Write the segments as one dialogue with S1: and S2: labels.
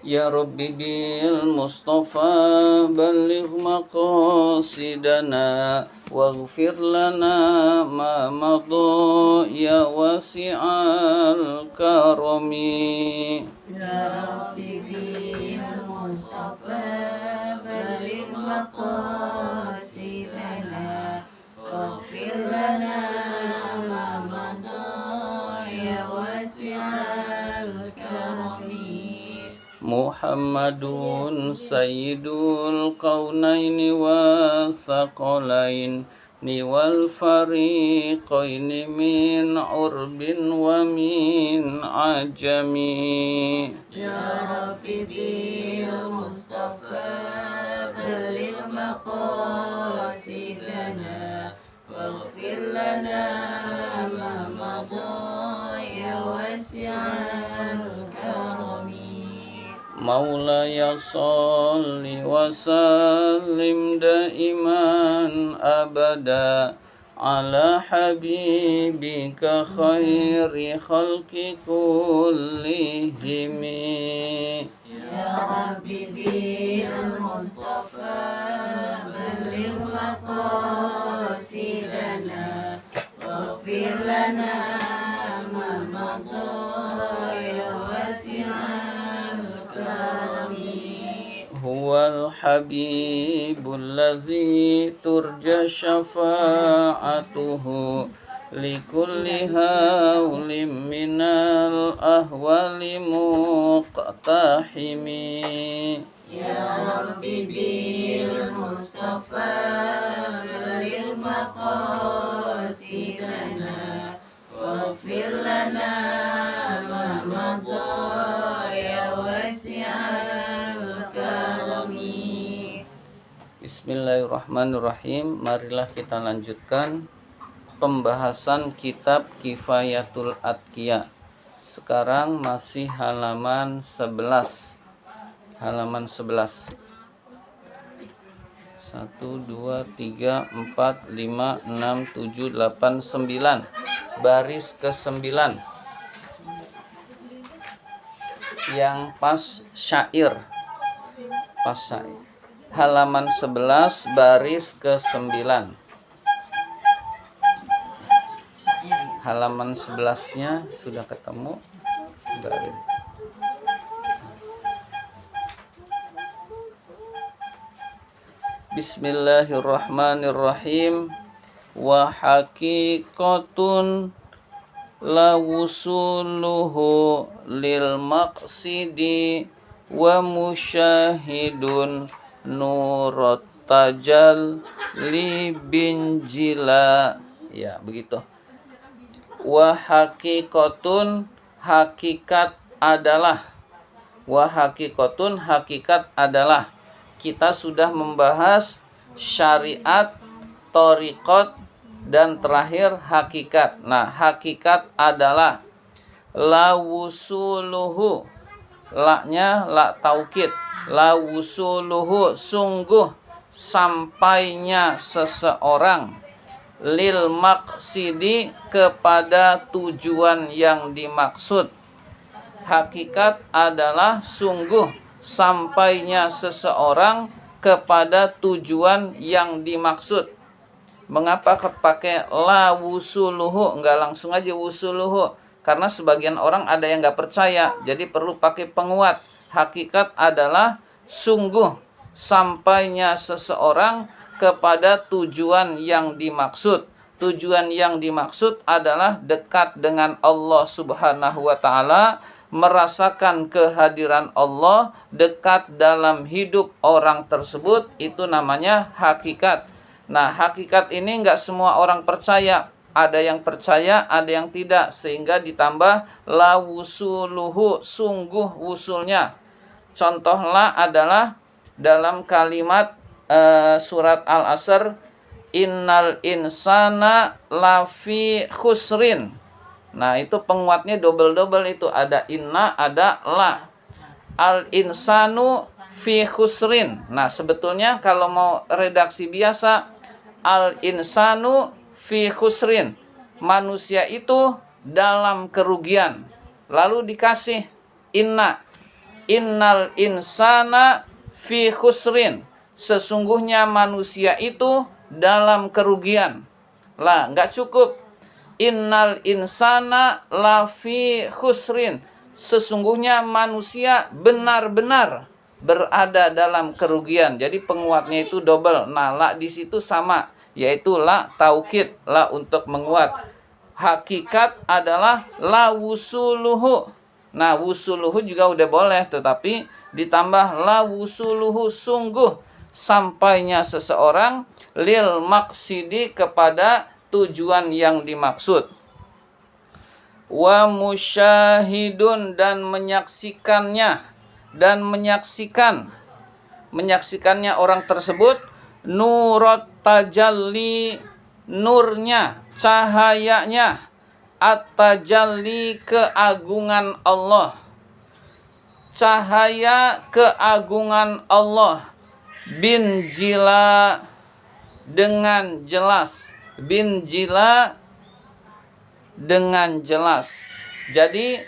S1: يا رب بالمصطفى بلغ مقاصدنا واغفر لنا ما مضى يا واسع الكرم
S2: يا رب بالمصطفى بلغ مقاصدنا واغفر لنا ما مضى يا واسع الكرم
S1: محمد سيد الكونين والثقلين والفريقين من عرب ومن عجم
S2: يا رب بالمصطفى بلغ مقاصدنا واغفر لنا ما مضى يا واسع الكرم
S1: مولاي صل وسلم دائما أبدا على حبيبك خير خلق كلهم
S2: يا رب بالمصطفى بلغ مقاصدنا واغفر لنا ما مضى يا واسع الكرم
S1: هو الحبيب الذي ترجى شفاعته لكل هول من الأهوال مقتحم
S2: يا رب بالمصطفى بلغ مقاصدنا واغفر لنا ما مضى يا واسع الكرم
S1: Bismillahirrahmanirrahim. Marilah kita lanjutkan pembahasan kitab Kifayatul Atqiya. Sekarang masih halaman 11. Halaman 11. 1 2 3 4 5 6 7 8 9. Baris ke-9. Yang pas syair. Pas syair. Halaman 11 baris ke-9. Halaman 11-nya sudah ketemu. Baris. Bismillahirrahmanirrahim. Wa haqiqatun la wusuluhu lil maqsidi wa musyahidun nurat tajal li binjila. Ya, begitu. Wa haqiqatun, hakikat adalah. Wa haqiqatun, hakikat adalah. Kita sudah membahas syariat, thariqat, dan terakhir hakikat. Nah, hakikat adalah la wusuluhu. La-nya la taukid. La wusuluhu, sungguh sampainya seseorang lil maqsidi, kepada tujuan yang dimaksud. Hakikat adalah sungguh sampainya seseorang kepada tujuan yang dimaksud. Mengapa pakai la wusuluhu, enggak langsung aja wusuluhu? Karena sebagian orang ada yang enggak percaya, jadi perlu pakai penguat. Hakikat adalah sungguh sampainya seseorang kepada tujuan yang dimaksud. Tujuan yang dimaksud adalah dekat dengan Allah Subhanahu wa ta'ala, merasakan kehadiran Allah, dekat dalam hidup orang tersebut, itu namanya hakikat. Nah, hakikat ini enggak semua orang percaya. Ada yang percaya, ada yang tidak. Sehingga ditambah la wusuluhu, sungguh wusulnya. Contoh la adalah dalam kalimat surat Al-Asr, innal insana lafi khusrin. Nah, itu penguatnya double-double itu. Ada inna, ada la. Al insanu fi khusrin. Nah, sebetulnya kalau mau redaksi biasa, al insanu fi khusrin. Manusia itu dalam kerugian. Lalu dikasih inna. innal insana fi khusrin, sesungguhnya manusia itu dalam kerugian. Lah, nggak cukup. Innal insana lafi khusrin, sesungguhnya manusia benar-benar berada dalam kerugian. Jadi penguatnya itu double. Nah, la di situ sama, yaitu la taukid, la untuk menguat. Hakikat adalah la wusuluhu. Nah, wusuluhu juga udah boleh, tetapi ditambah la wusuluhu, sungguh sampainya seseorang lil maksidi, kepada tujuan yang dimaksud. Wa musyahidun, dan menyaksikannya, dan menyaksikannya orang tersebut, nurot tajalli, nurnya, cahayanya, at-tajalli, keagungan Allah, cahaya keagungan Allah, bin jila, dengan jelas, bin jila, dengan jelas. Jadi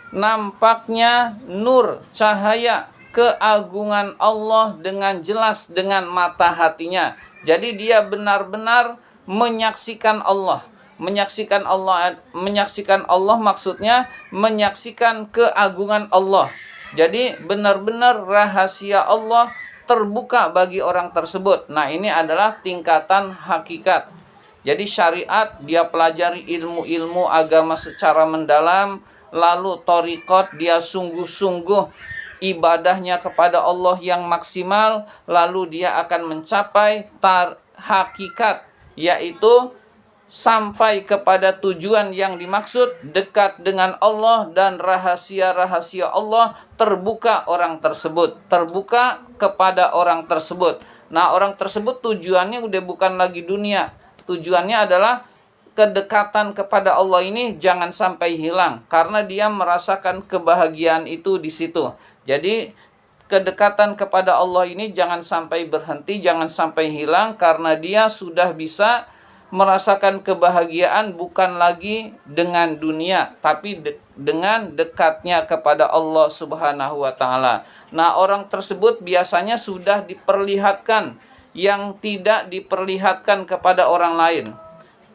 S1: nampaknya nur, cahaya keagungan Allah dengan jelas dengan mata hatinya. Jadi dia benar-benar menyaksikan Allah. Menyaksikan Allah maksudnya menyaksikan keagungan Allah. Jadi benar-benar rahasia Allah terbuka bagi orang tersebut. Nah, ini adalah tingkatan hakikat. Jadi syariat, dia pelajari ilmu-ilmu agama secara mendalam, lalu thariqat, dia sungguh-sungguh ibadahnya kepada Allah yang maksimal, lalu dia akan mencapai hakikat, yaitu sampai kepada tujuan yang dimaksud, dekat dengan Allah, dan rahasia-rahasia Allah terbuka orang tersebut, terbuka kepada orang tersebut. Nah, orang tersebut tujuannya udah bukan lagi dunia. Tujuannya adalah kedekatan kepada Allah ini jangan sampai hilang, karena dia merasakan kebahagiaan itu di situ. Jadi kedekatan kepada Allah ini jangan sampai berhenti, jangan sampai hilang, karena dia sudah bisa merasakan kebahagiaan bukan lagi dengan dunia, tapi dengan dekatnya kepada Allah Subhanahu wa Ta'ala. Nah, orang tersebut biasanya sudah diperlihatkan yang tidak diperlihatkan kepada orang lain.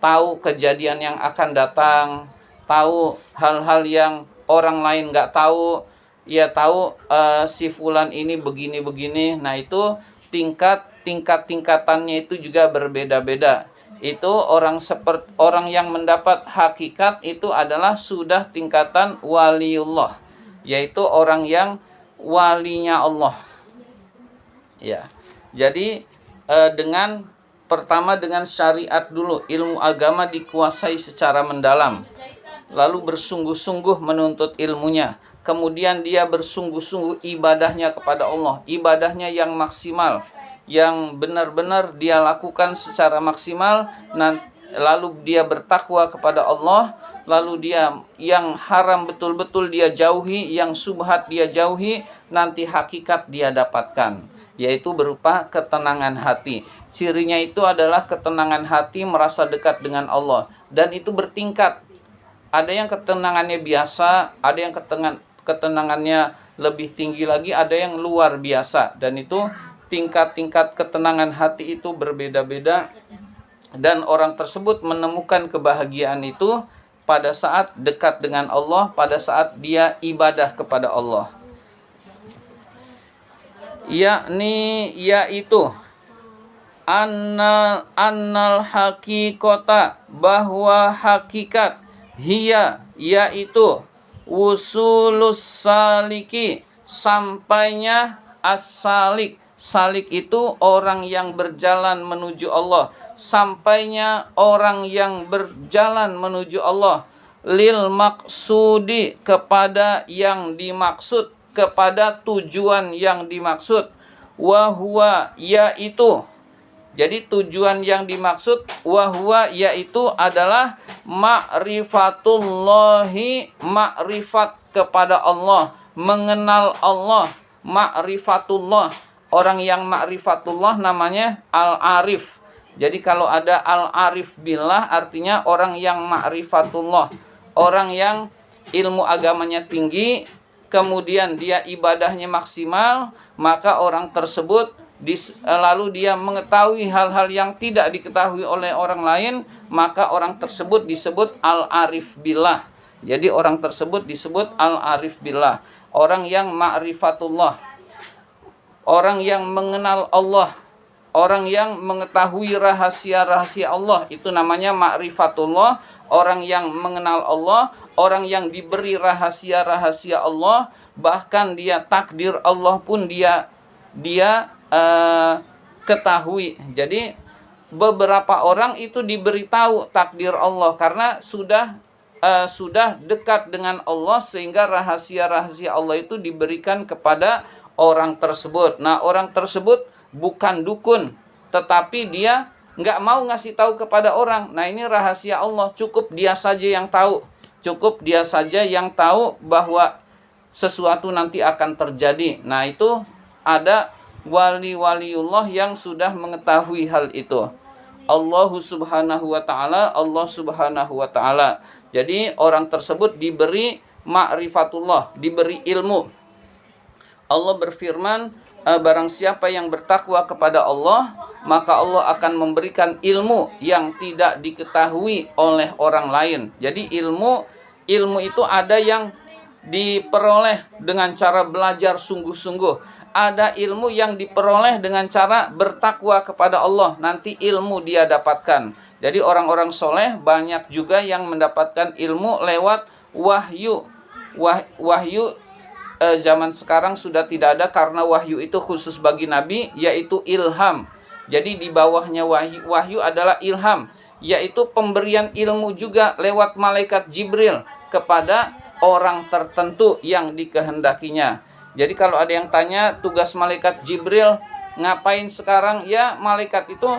S1: Tahu kejadian yang akan datang, tahu hal-hal yang orang lain nggak tahu. Ya tahu si fulan ini begini-begini. Nah, itu tingkatannya itu juga berbeda-beda. Itu orang yang mendapat hakikat itu adalah sudah tingkatan waliullah, yaitu orang yang walinya Allah. Ya. Jadi pertama dengan syariat dulu, ilmu agama dikuasai secara mendalam, lalu bersungguh-sungguh menuntut ilmunya. Kemudian dia bersungguh-sungguh ibadahnya kepada Allah, ibadahnya yang maksimal, yang benar-benar dia lakukan secara maksimal. Lalu dia bertakwa kepada Allah, lalu dia yang haram betul-betul dia jauhi, yang subhat dia jauhi, nanti hakikat dia dapatkan, yaitu berupa ketenangan hati. Cirinya itu adalah ketenangan hati, merasa dekat dengan Allah, dan itu bertingkat. Ada yang ketenangannya biasa, ada yang ketenangannya lebih tinggi lagi, ada yang luar biasa, dan itu tingkat-tingkat ketenangan hati itu berbeda-beda, dan orang tersebut menemukan kebahagiaan itu pada saat dekat dengan Allah, pada saat dia ibadah kepada Allah. Yaitu annal hakikota, bahwa hakikat, yaitu wusulus saliki, sampainya as-salik. Salik itu orang yang berjalan menuju Allah, sampainya orang yang berjalan menuju Allah, lil maksudi, kepada yang dimaksud, kepada tujuan yang dimaksud, wahwa, yaitu. Jadi tujuan yang dimaksud wahwa, yaitu adalah ma'rifatullahi, ma'rifat kepada Allah, mengenal Allah, ma'rifatullah. Orang yang ma'rifatullah namanya al-arif. Jadi kalau ada al-arif billah artinya orang yang ma'rifatullah, orang yang ilmu agamanya tinggi, kemudian dia ibadahnya maksimal, maka orang tersebut lalu dia mengetahui hal-hal yang tidak diketahui oleh orang lain, maka orang tersebut disebut al-arif billah. Jadi orang tersebut disebut al-arif billah, orang yang ma'rifatullah, orang yang mengenal Allah, orang yang mengetahui rahasia-rahasia Allah, itu namanya ma'rifatullah. Orang yang mengenal Allah, orang yang diberi rahasia-rahasia Allah, bahkan dia takdir Allah pun dia ketahui. Jadi beberapa orang itu diberitahu takdir Allah karena sudah dekat dengan Allah, sehingga rahasia-rahasia Allah itu diberikan kepada orang tersebut. Nah, orang tersebut bukan dukun, tetapi dia nggak mau ngasih tahu kepada orang. Nah, ini rahasia Allah, cukup dia saja yang tahu. Cukup dia saja yang tahu bahwa sesuatu nanti akan terjadi. Nah, itu ada wali-waliullah yang sudah mengetahui hal itu. Allah Subhanahu wa ta'ala. Jadi orang tersebut diberi ma'rifatullah, diberi ilmu. Allah berfirman, barang siapa yang bertakwa kepada Allah, maka Allah akan memberikan ilmu yang tidak diketahui oleh orang lain. Jadi ilmu itu ada yang diperoleh dengan cara belajar sungguh-sungguh. Ada ilmu yang diperoleh dengan cara bertakwa kepada Allah. Nanti ilmu dia dapatkan. Jadi orang-orang soleh banyak juga yang mendapatkan ilmu lewat wahyu. Wahyu zaman sekarang sudah tidak ada karena wahyu itu khusus bagi Nabi, yaitu ilham. Jadi di bawahnya wahyu adalah ilham, yaitu pemberian ilmu juga lewat malaikat Jibril kepada orang tertentu yang dikehendakinya. Jadi kalau ada yang tanya tugas malaikat Jibril ngapain sekarang, ya malaikat itu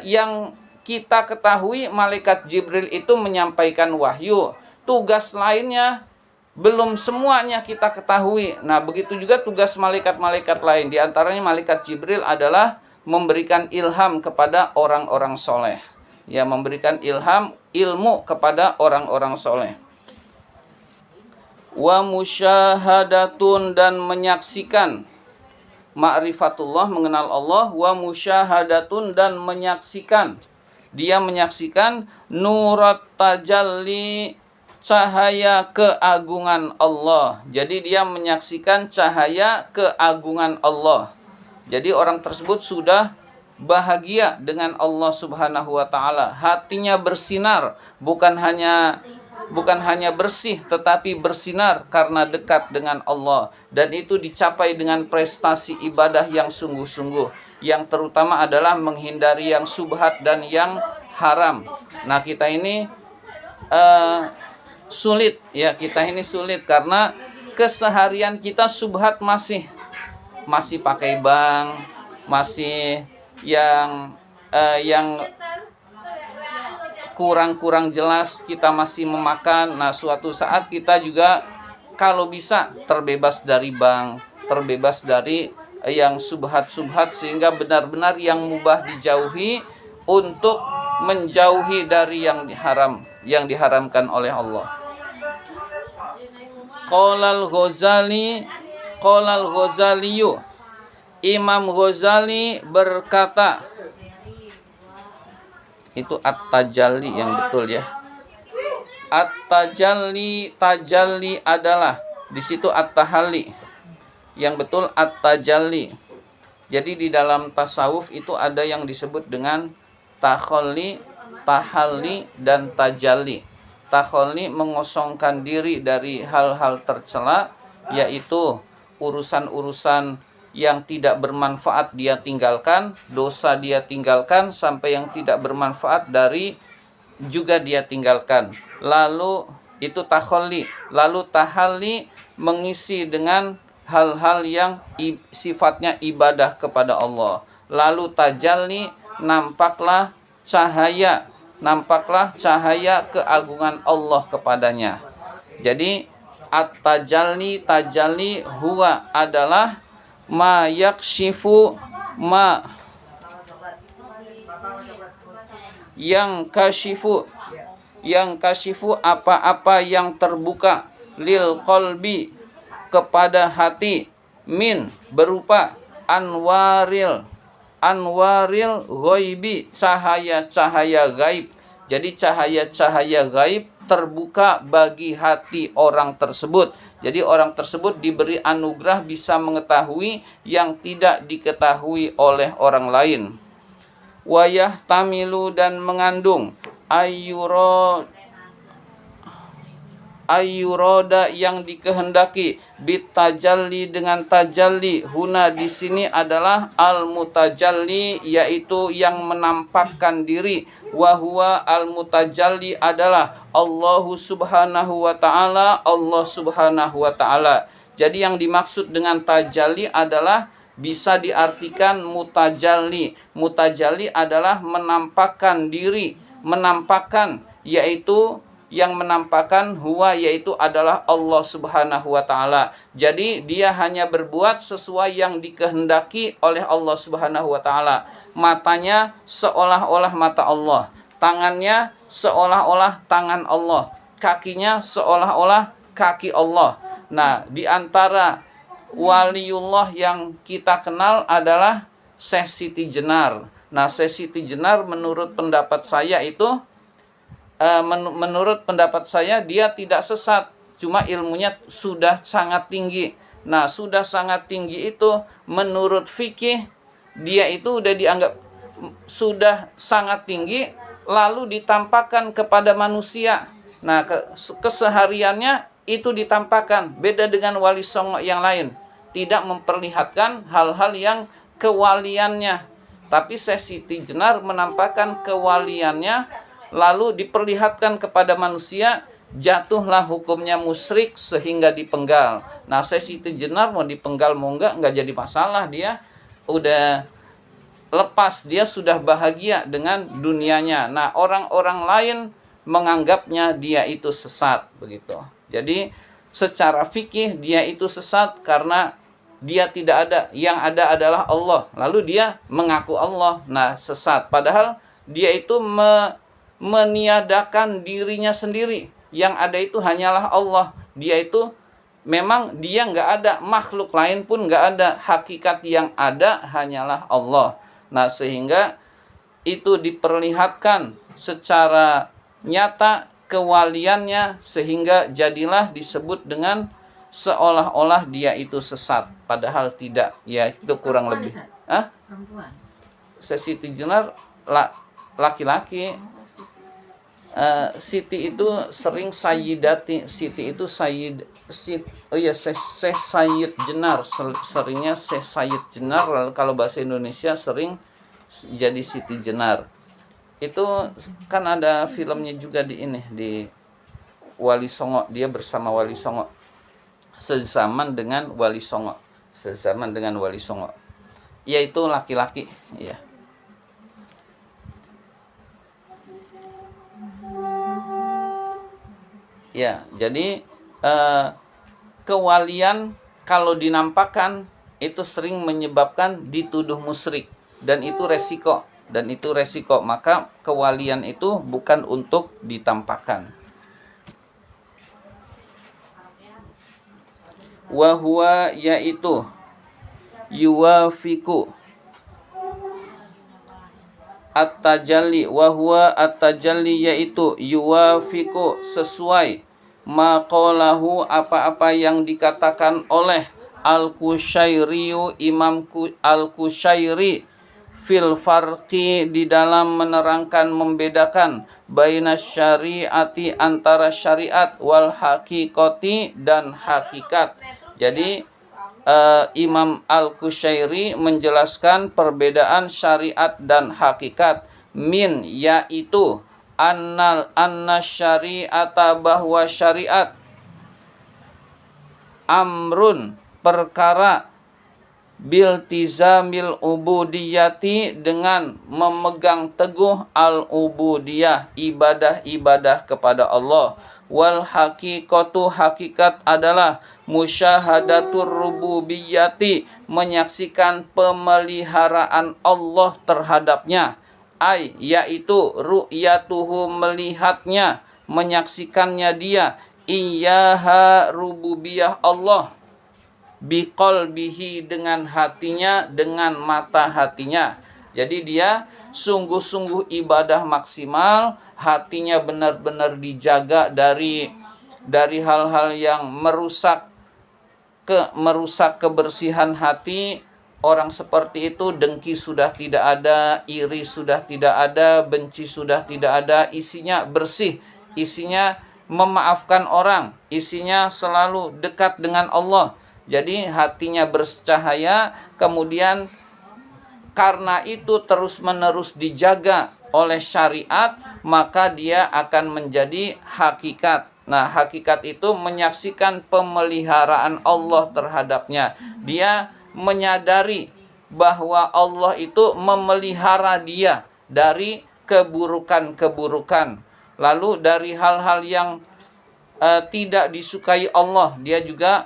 S1: yang kita ketahui, malaikat Jibril itu menyampaikan wahyu. Tugas lainnya belum semuanya kita ketahui. Nah, begitu juga tugas malaikat-malaikat lain. Di antaranya malaikat Jibril adalah memberikan ilham kepada orang-orang soleh. Ya, memberikan ilmu kepada orang-orang soleh. Wa musyahadatun, dan menyaksikan. Ma'rifatullah, mengenal Allah. Wa musyahadatun, dan menyaksikan. Dia menyaksikan nurat tajalli, cahaya keagungan Allah. Jadi dia menyaksikan cahaya keagungan Allah. Jadi orang tersebut sudah bahagia dengan Allah Subhanahu wa ta'ala. Hatinya bersinar, bukan hanya bersih, tetapi bersinar karena dekat dengan Allah. Dan itu dicapai dengan prestasi ibadah yang sungguh-sungguh. Yang terutama adalah menghindari yang subhat dan yang haram. Nah, kita ini sulit ya, sulit karena keseharian kita subhat masih pakai bank, masih yang kurang jelas, kita masih memakan. Nah, suatu saat kita juga kalau bisa terbebas dari bank, terbebas dari yang subhat-subhat, sehingga benar-benar yang mubah dijauhi untuk menjauhi dari yang haram, yang diharamkan oleh Allah. Qala al-Ghazaliyu, Imam Ghazali berkata, itu at-tajalli yang betul ya. Tajalli adalah di situ at-tahalli. Yang betul at-tajalli. Jadi di dalam tasawuf itu ada yang disebut dengan takhalli, tahalli, dan tajalli. Takhalli mengosongkan diri dari hal-hal tercela, yaitu urusan-urusan yang tidak bermanfaat dia tinggalkan, dosa dia tinggalkan, sampai yang tidak bermanfaat dari juga dia tinggalkan. Lalu itu takhalli. Lalu tahalli mengisi dengan hal-hal yang sifatnya ibadah kepada Allah. Lalu tajalli, nampaklah cahaya keagungan Allah kepadanya. Jadi tajalli huwa adalah ma yakshifu ma yang kashifu apa-apa yang terbuka, lil qalbi kepada hati, min berupa anwaril ghaibi cahaya-cahaya gaib. Jadi cahaya-cahaya gaib terbuka bagi hati orang tersebut. Jadi orang tersebut diberi anugerah bisa mengetahui yang tidak diketahui oleh orang lain. Wayah tamilu dan mengandung ayyuroda yang dikehendaki, bitajalli dengan tajalli. Huna di sini adalah al mutajalli, yaitu yang menampakkan diri. Wahwa al mutajalli adalah Allahu subhanahu wa ta'ala, Allah subhanahu wa ta'ala. Jadi yang dimaksud dengan tajalli adalah bisa diartikan mutajalli. Mutajalli adalah menampakkan diri, menampakkan, yaitu yang menampakkan huwa, yaitu adalah Allah subhanahu wa ta'ala. Jadi dia hanya berbuat sesuai yang dikehendaki oleh Allah subhanahu wa ta'ala. Matanya seolah-olah mata Allah, tangannya seolah-olah tangan Allah, kakinya seolah-olah kaki Allah. Nah, di antara waliullah yang kita kenal adalah Syekh Siti Jenar. Nah, Syekh Siti Jenar menurut pendapat saya itu menurut pendapat saya dia tidak sesat, cuma ilmunya sudah sangat tinggi. Nah, sudah sangat tinggi itu menurut fikih dia itu udah dianggap sudah sangat tinggi, lalu ditampakkan kepada manusia. Nah, kesehariannya itu ditampakkan, beda dengan wali songo yang lain, tidak memperlihatkan hal-hal yang kewaliannya. Tapi Syekh Siti Jenar menampakkan kewaliannya lalu diperlihatkan kepada manusia, jatuhlah hukumnya musyrik sehingga dipenggal. Nah, Syekh Siti Jenar mau dipenggal mau enggak jadi masalah, dia udah lepas, dia sudah bahagia dengan dunianya. Nah, orang-orang lain menganggapnya dia itu sesat begitu. Jadi secara fikih dia itu sesat karena dia tidak ada, yang ada adalah Allah, lalu dia mengaku Allah. Nah, sesat, padahal dia itu meniadakan dirinya sendiri, yang ada itu hanyalah Allah. Dia itu memang dia nggak ada, makhluk lain pun nggak ada, hakikat yang ada hanyalah Allah. Nah, sehingga itu diperlihatkan secara nyata kewaliannya, sehingga jadilah disebut dengan seolah-olah dia itu sesat, padahal tidak. Ya, itu kurang lebih.
S2: Perempuan.
S1: Siti Jenar laki-laki. Siti itu sering Sayyidati, Siti itu Syekh Sayyid Jenar, seringnya Syekh Sayyid Jenar. Lalu kalau bahasa Indonesia sering jadi Siti Jenar. Itu kan ada filmnya juga di ini, di Wali Songo, dia bersama Wali Songo, sezaman dengan Wali Songo, yaitu laki-laki, ya. Ya, jadi kewalian kalau dinampakkan itu sering menyebabkan dituduh musyrik, dan itu resiko, maka kewalian itu bukan untuk ditampakkan. Wa huwa, yaitu yuwafiku at-tajalli, wa huwa at-tajalli, yaitu yuwafiku sesuai maqalahu apa-apa yang dikatakan oleh Al-Qushairi, Imam Al-Qushairi, fil farqi, di dalam menerangkan membedakan baina syariati, antara syariat, wal haqiqati, dan hakikat. Jadi Imam Al-Qushairi menjelaskan perbedaan syariat dan hakikat. Min, yaitu anna syariata, bahwa syariat, amrun perkara, biltizamil ubudiyati, dengan memegang teguh al-ubudiyah, ibadah-ibadah kepada Allah. Wal haqiqatu, hakikat adalah musyahadatur rububiyati, menyaksikan pemeliharaan Allah terhadapnya. Yaitu ru'yatuhu, melihatnya, menyaksikannya dia, Iyaha rububiyah Allah, biqalbihi dengan hatinya, dengan mata hatinya. Jadi dia sungguh-sungguh ibadah maksimal, hatinya benar-benar dijaga dari hal-hal yang merusak kebersihan hati. Orang seperti itu dengki sudah tidak ada, iri sudah tidak ada, benci sudah tidak ada, isinya bersih, isinya memaafkan orang, isinya selalu dekat dengan Allah. Jadi hatinya bercahaya, kemudian karena itu terus-menerus dijaga oleh syariat, maka dia akan menjadi hakikat. Nah, hakikat itu menyaksikan pemeliharaan Allah terhadapnya. Dia menyadari bahwa Allah itu memelihara dia dari keburukan-keburukan. Lalu dari hal-hal yang tidak disukai Allah, dia juga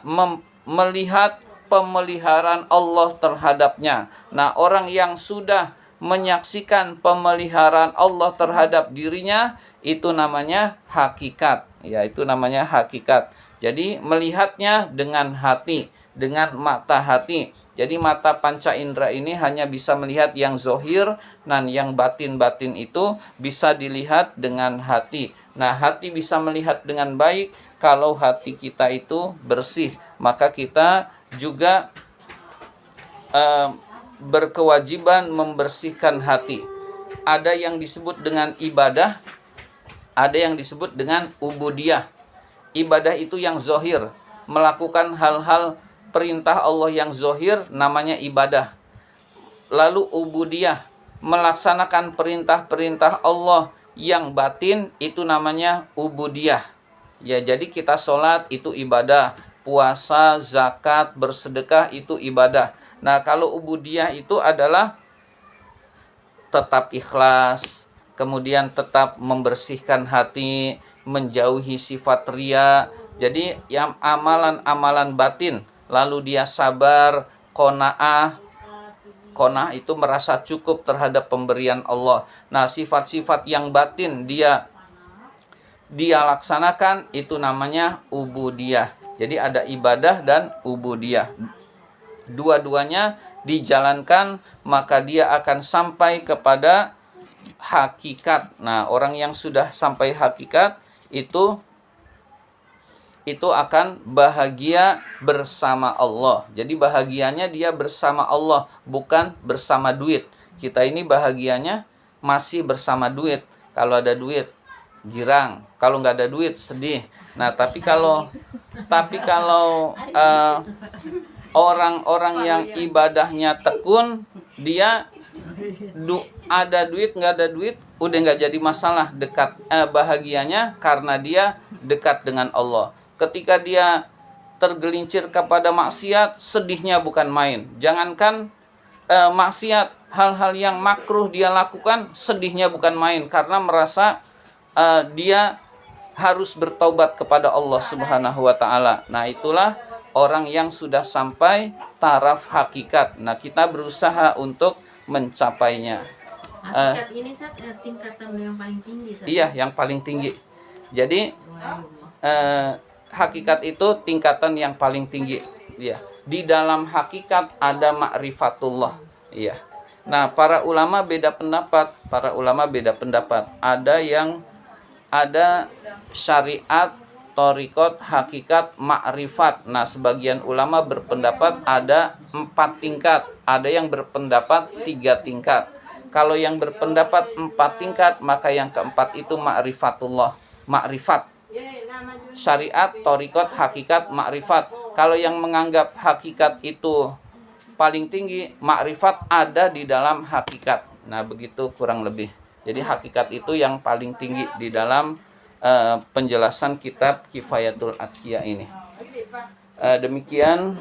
S1: melihat pemeliharaan Allah terhadapnya. Nah, orang yang sudah menyaksikan pemeliharaan Allah terhadap dirinya, itu namanya hakikat. Ya, itu namanya hakikat. Jadi melihatnya dengan hati, dengan mata hati. Jadi mata panca indera ini hanya bisa melihat yang zohir, dan yang batin-batin itu bisa dilihat dengan hati. Nah, hati bisa melihat dengan baik kalau hati kita itu bersih. Maka kita juga berkewajiban membersihkan hati. Ada yang disebut dengan ibadah, ada yang disebut dengan ubudiyah. Ibadah itu yang zohir, melakukan hal-hal perintah Allah yang zohir namanya ibadah. Lalu ubudiyah, melaksanakan perintah-perintah Allah yang batin, itu namanya ubudiyah. Ya, jadi kita sholat itu ibadah, puasa, zakat, bersedekah itu ibadah. Nah, kalau ubudiyah itu adalah tetap ikhlas, kemudian tetap membersihkan hati, menjauhi sifat riya. Jadi yang amalan-amalan batin, lalu dia sabar, qanaah. Qanaah itu merasa cukup terhadap pemberian Allah. Nah, sifat-sifat yang batin dia laksanakan, itu namanya ubudiyah. Jadi ada ibadah dan ubudiyah. Dua-duanya dijalankan, maka dia akan sampai kepada hakikat. Nah, orang yang sudah sampai hakikat itu akan bahagia bersama Allah. Jadi bahagianya dia bersama Allah, bukan bersama duit. Kita ini bahagianya masih bersama duit. Kalau ada duit, girang. Kalau nggak ada duit, sedih. Nah, tapi kalau orang-orang yang ibadahnya tekun, dia ada duit nggak ada duit udah nggak jadi masalah. Dekat bahagianya karena dia dekat dengan Allah. Ketika dia tergelincir kepada maksiat, sedihnya bukan main. Jangankan maksiat, hal-hal yang makruh dia lakukan, sedihnya bukan main, karena merasa dia harus bertaubat kepada Allah Subhanahu wa taala. Nah, itulah orang yang sudah sampai taraf hakikat. Nah, kita berusaha untuk mencapainya.
S2: Hakikat ini tingkatan yang paling tinggi.
S1: Iya, yang paling tinggi. Jadi hakikat itu tingkatan yang paling tinggi. Iya. Di dalam hakikat ada ma'rifatullah. Iya. Nah, para ulama beda pendapat. Ada syariat, thariqat, hakikat, ma'rifat. Nah, sebagian ulama berpendapat ada 4 tingkat. Ada yang berpendapat 3 tingkat. Kalau yang berpendapat 4 tingkat, maka yang keempat itu ma'rifatullah. Ma'rifat. Syariat, thariqat, hakikat, ma'rifat. Kalau yang menganggap hakikat itu paling tinggi, ma'rifat ada di dalam hakikat. Nah, begitu kurang lebih. Jadi hakikat itu yang paling tinggi di dalam penjelasan kitab Kifayatul Atqiya ini. Demikian